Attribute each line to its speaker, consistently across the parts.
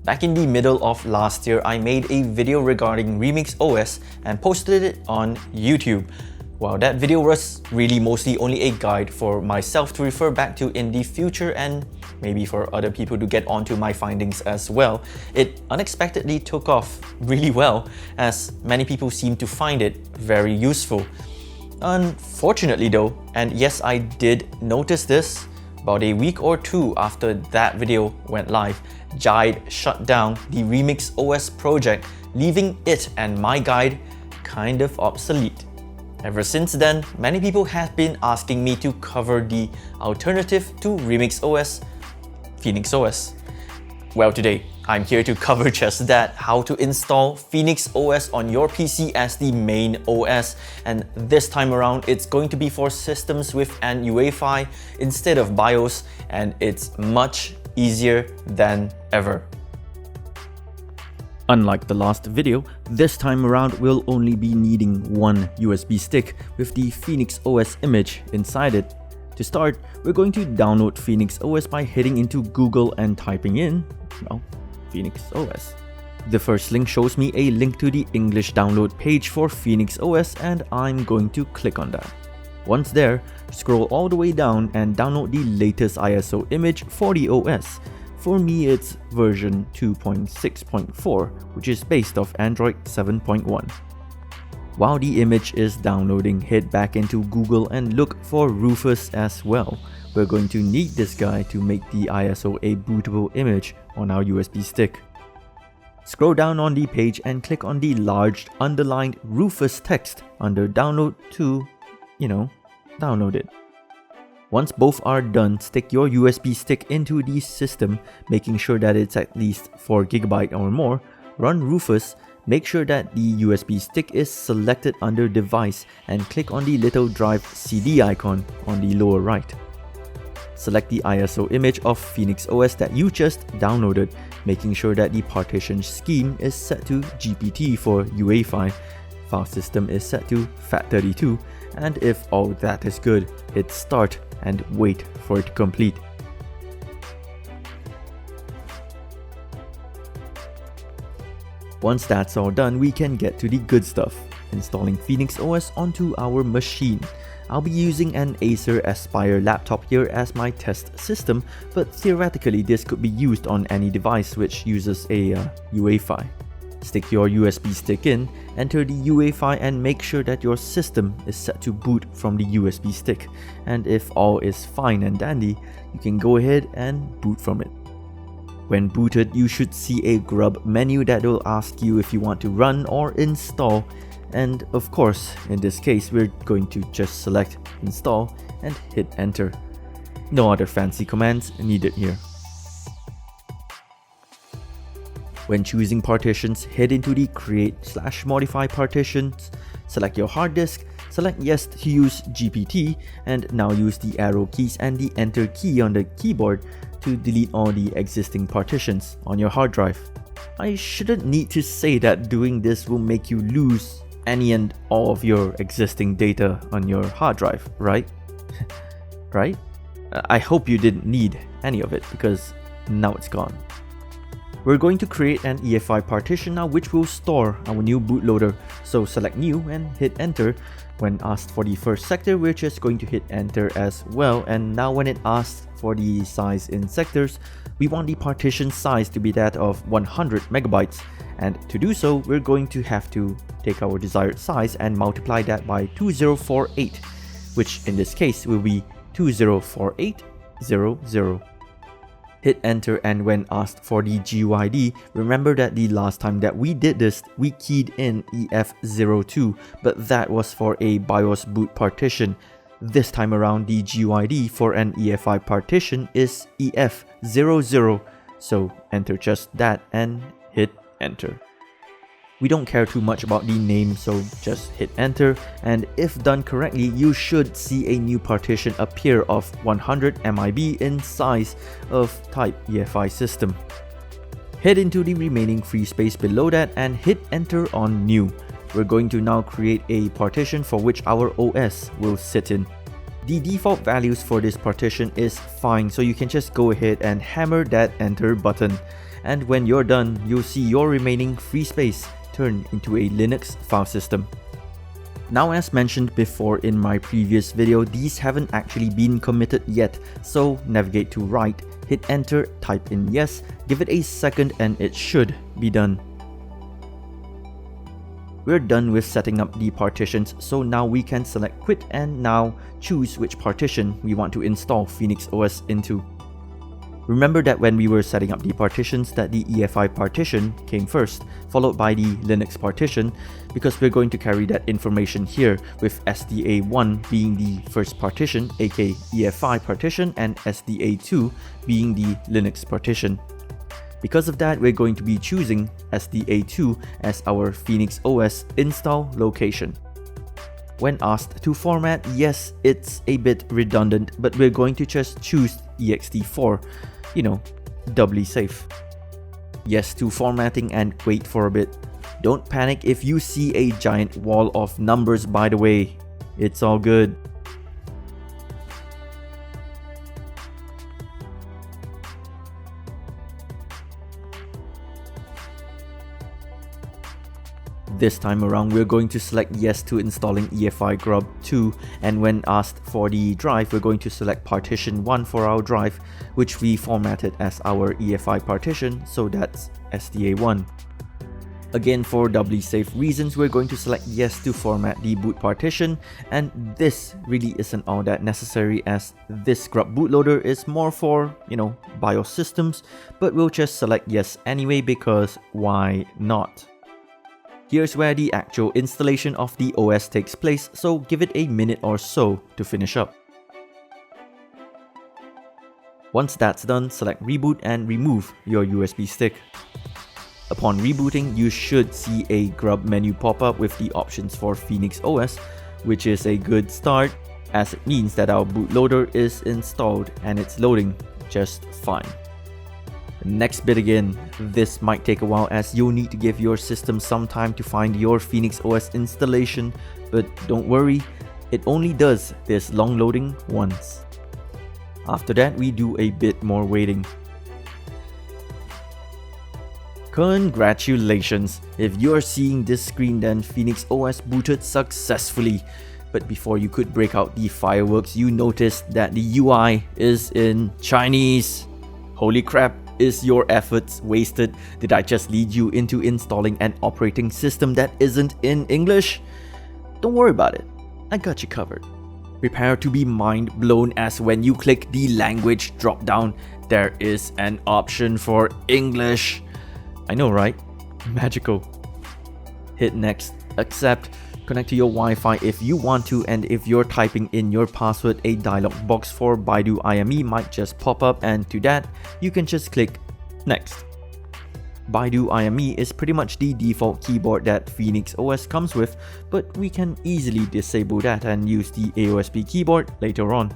Speaker 1: Back in the middle of last year, I made a video regarding RemixOS and posted it on YouTube. Well, that video was really mostly only a guide for myself to refer back to in the future and maybe for other people to get onto my findings as well. It unexpectedly took off really well, as many people seem to find it very useful. Unfortunately though, and yes, I did notice this, about a week or two after that video went live, Jide shut down the RemixOS project, leaving it and my guide kind of obsolete. Ever since then, many people have been asking me to cover the alternative to RemixOS, PhoenixOS. Well, today, I'm here to cover just that, how to install PhoenixOS on your PC as the main OS. And this time around, it's going to be for systems with an UEFI instead of BIOS, and it's much easier than ever. Unlike the last video, this time around we'll only be needing one USB stick with the PhoenixOS image inside it. To start, we're going to download PhoenixOS by heading into Google and typing in, well, PhoenixOS. The first link shows me a link to the English download page for PhoenixOS, and I'm going to click on that. Once there, scroll all the way down and download the latest ISO image for the OS. For me, it's version 2.6.4, which is based off Android 7.1. While the image is downloading, head back into Google and look for Rufus as well. We're going to need this guy to make the ISO a bootable image on our USB stick. Scroll down on the page and click on the large underlined Rufus text under download to, download it. Once both are done, stick your USB stick into the system, making sure that it's at least 4GB or more. Run Rufus, make sure that the USB stick is selected under device and click on the little drive CD icon on the lower right. Select the ISO image of PhoenixOS that you just downloaded, making sure that the partition scheme is set to GPT for UEFI, file system is set to FAT32, and if all that is good, hit start and wait for it to complete. Once that's all done, we can get to the good stuff, installing PhoenixOS onto our machine. I'll be using an Acer Aspire laptop here as my test system, but theoretically this could be used on any device which uses a UEFI. Stick your USB stick in, enter the UEFI and make sure that your system is set to boot from the USB stick. And if all is fine and dandy, you can go ahead and boot from it. When booted, you should see a grub menu that will ask you if you want to run or install. And of course, in this case, we're going to just select install and hit enter. No other fancy commands needed here. When choosing partitions, head into the create/modify partitions, select your hard disk, select yes to use GPT, and now use the arrow keys and the enter key on the keyboard to delete all the existing partitions on your hard drive. I shouldn't need to say that doing this will make you lose any and all of your existing data on your hard drive, right? Right? I hope you didn't need any of it because now it's gone. We're going to create an EFI partition now which will store our new bootloader, so select new and hit enter. When asked for the first sector, we're just going to hit enter as well, and now when it asks for the size in sectors, we want the partition size to be that of 100 megabytes, and to do so, we're going to have to take our desired size and multiply that by 2048, which in this case will be 204800. Hit enter, and when asked for the GUID, remember that the last time that we did this, we keyed in EF02, but that was for a BIOS boot partition. This time around, the GUID for an EFI partition is EF00, so enter just that and hit enter. We don't care too much about the name, so just hit enter, and if done correctly, you should see a new partition appear of 100 MIB in size of type EFI system. Head into the remaining free space below that and hit enter on new. We're going to now create a partition for which our OS will sit in. The default values for this partition is fine, so you can just go ahead and hammer that enter button. And when you're done, you'll see your remaining free space turn into a Linux file system. Now, as mentioned before in my previous video, these haven't actually been committed yet, so navigate to right, hit enter, type in yes, give it a second and it should be done. We're done with setting up the partitions, so now we can select quit and now choose which partition we want to install PhoenixOS into. Remember that when we were setting up the partitions that the UEFI partition came first, followed by the Linux partition, because we're going to carry that information here, with SDA1 being the first partition, aka UEFI partition, and SDA2 being the Linux partition. Because of that, we're going to be choosing SDA2 as our PhoenixOS install location. When asked to format, yes, it's a bit redundant, but we're going to just choose ext4, doubly safe. Yes to formatting and wait for a bit. Don't panic if you see a giant wall of numbers, by the way. It's all good. This time around, we're going to select yes to installing UEFI grub 2, and when asked for the drive, we're going to select partition 1 for our drive, which we formatted as our UEFI partition, so that's SDA1. Again, for doubly safe reasons, we're going to select yes to format the boot partition, and this really isn't all that necessary as this grub bootloader is more for, BIOS systems, but we'll just select yes anyway because why not? Here's where the actual installation of the OS takes place, so give it a minute or so to finish up. Once that's done, select reboot and remove your USB stick. Upon rebooting, you should see a grub menu pop up with the options for PhoenixOS, which is a good start as it means that our bootloader is installed and it's loading just fine. Next bit again, this might take a while as you'll need to give your system some time to find your PhoenixOS installation, but don't worry, it only does this long loading once. After that, we do a bit more waiting. Congratulations! If you're seeing this screen, then PhoenixOS booted successfully. But before you could break out the fireworks, you noticed that the UI is in Chinese. Holy crap! Is your efforts wasted? Did I just lead you into installing an operating system that isn't in English? Don't worry about it, I got you covered. Prepare to be mind blown as when you click the language drop down, there is an option for English. I know, right? Magical. Hit next, accept, connect to your Wi-Fi if you want to, and if you're typing in your password, a dialog box for Baidu IME might just pop up, and to that, you can just click next. Baidu IME is pretty much the default keyboard that PhoenixOS comes with, but we can easily disable that and use the AOSP keyboard later on.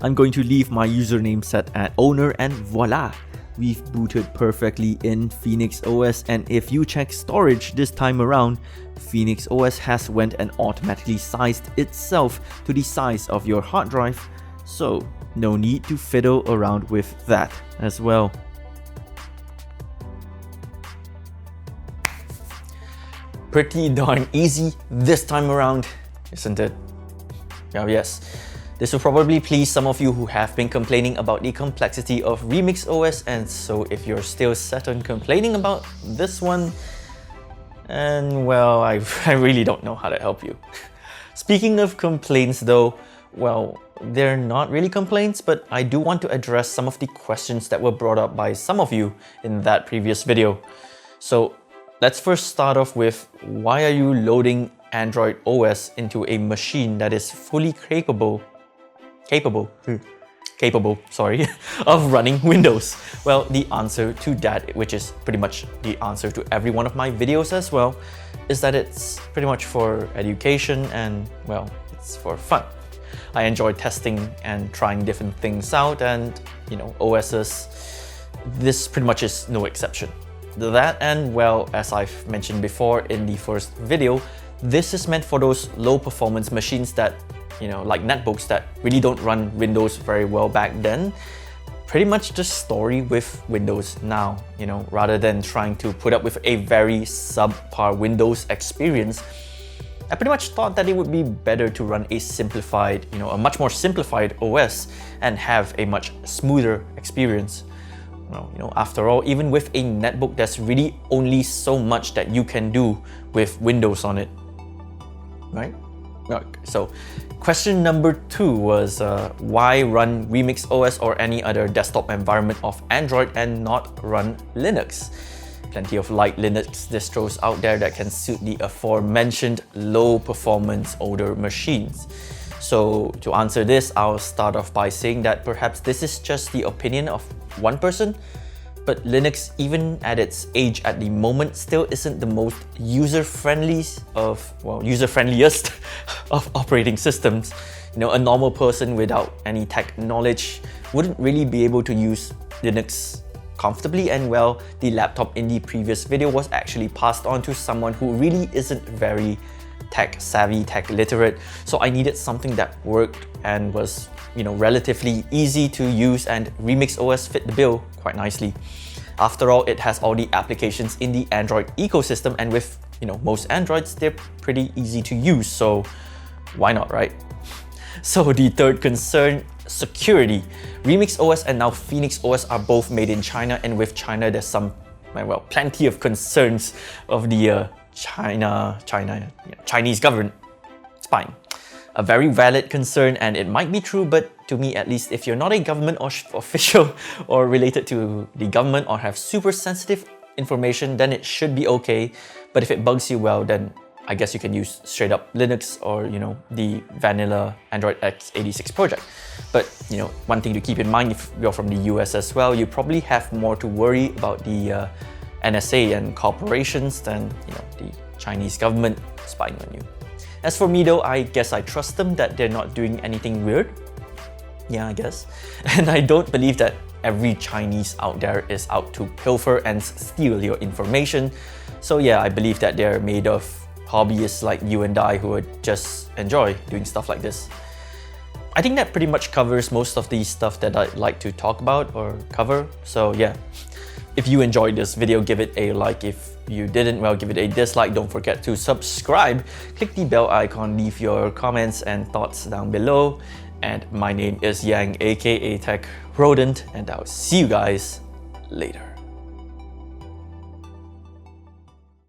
Speaker 1: I'm going to leave my username set at owner, and voila! We've booted perfectly in PhoenixOS, and if you check storage this time around, PhoenixOS has went and automatically sized itself to the size of your hard drive, so no need to fiddle around with that as well. Pretty darn easy this time around, isn't it? Oh yes. This will probably please some of you who have been complaining about the complexity of RemixOS, and so if you're still set on complaining about this one, and well, I really don't know how to help you. Speaking of complaints though, well, they're not really complaints, but I do want to address some of the questions that were brought up by some of you in that previous video. So let's first start off with, why are you loading Android OS into a machine that is fully capable of running Windows? Well, the answer to that, which is pretty much the answer to every one of my videos as well, is that it's pretty much for education and, well, it's for fun. I enjoy testing and trying different things out, and OSs, this pretty much is no exception. That, and well, as I've mentioned before in the first video, this is meant for those low performance machines that like netbooks that really don't run Windows very well back then, pretty much just story with Windows now, rather than trying to put up with a very subpar Windows experience. I pretty much thought that it would be better to run a simplified, a much more simplified OS and have a much smoother experience. After all, even with a netbook, there's really only so much that you can do with Windows on it, right? Okay, so question number 2 was why run RemixOS or any other desktop environment of Android and not run Linux? Plenty of light Linux distros out there that can suit the aforementioned low performance older machines. So to answer this, I'll start off by saying that perhaps this is just the opinion of one person, but Linux, even at its age at the moment, still isn't the most user-friendliest of operating systems. A normal person without any tech knowledge wouldn't really be able to use Linux comfortably, and well, the laptop in the previous video was actually passed on to someone who really isn't very tech savvy, tech literate, so I needed something that worked and was relatively easy to use, and RemixOS fit the bill quite nicely. After all, it has all the applications in the Android ecosystem, and with most Androids, they're pretty easy to use, so why not, right? So the third concern, security. RemixOS and now PhoenixOS are both made in China, and with China there's plenty of concerns of the Chinese government spying. A very valid concern, and it might be true, but to me at least, if you're not a government or official or related to the government or have super sensitive information, then it should be okay. But if it bugs you, well, then I guess you can use straight up Linux or the vanilla Android x86 project. But one thing to keep in mind, if you're from the US as well, you probably have more to worry about the NSA and corporations than the Chinese government spying on you. As for me though, I guess I trust them that they're not doing anything weird. Yeah, I guess. And I don't believe that every Chinese out there is out to pilfer and steal your information. So yeah, I believe that they're made of hobbyists like you and I who would just enjoy doing stuff like this. I think that pretty much covers most of the stuff that I'd like to talk about or cover. So yeah, if you enjoyed this video, give it a like. If you didn't, well, give it a dislike. Don't forget to subscribe, click the bell icon, leave your comments and thoughts down below. And my name is Yang, aka TechRodent, and I'll see you guys later.